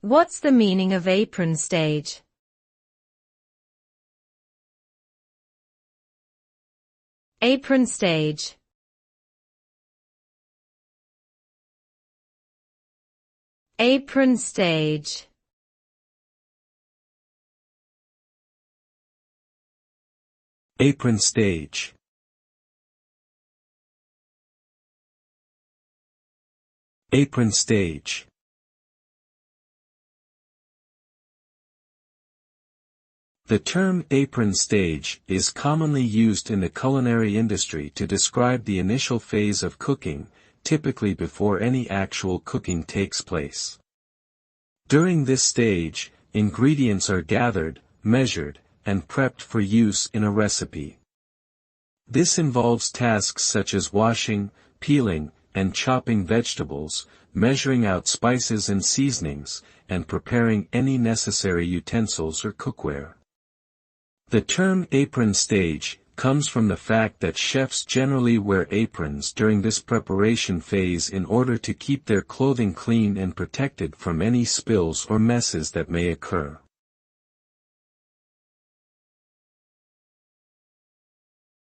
What's the meaning of apron stage? Apron stage. Apron stage. Apron stage. Apron stage. The term apron stage is commonly used in the culinary industry to describe the initial phase of cooking, typically before any actual cooking takes place. During this stage, ingredients are gathered, measured, and prepped for use in a recipe. This involves tasks such as washing, peeling, and chopping vegetables, measuring out spices and seasonings, and preparing any necessary utensils or cookware. The term apron stage comes from the fact that chefs generally wear aprons during this preparation phase in order to keep their clothing clean and protected from any spills or messes that may occur.